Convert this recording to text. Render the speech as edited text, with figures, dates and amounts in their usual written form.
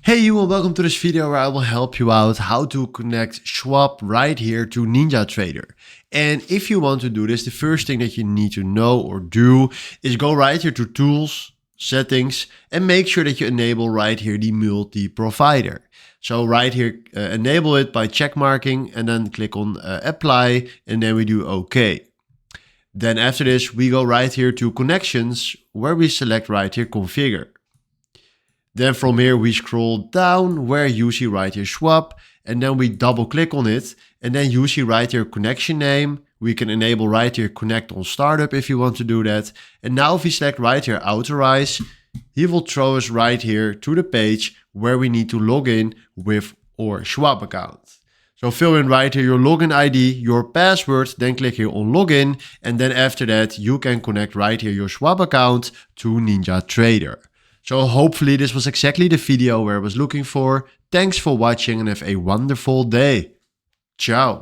Hey you and welcome to this video where I will help you out how to connect Schwab right here to NinjaTrader. And if you want to do this, the first thing that you need to know or do is go right here to Tools, Settings, and make sure that you enable right here the multi-provider. So right here, enable it by check marking and then click on Apply and then we do OK. Then after this, we go right here to Connections where we select right here Configure. Then from here we scroll down where you see right here Schwab and then we double click on it and then you see right here connection name. We can enable right here connect on startup if you want to do that. And now if we select right here authorize, he will throw us right here to the page where we need to log in with our Schwab account. So fill in right here your login ID, your password, then click here on login. And then after that you can connect right here your Schwab account to NinjaTrader. So hopefully this was exactly the video where I was looking for. Thanks for watching and have a wonderful day. Ciao.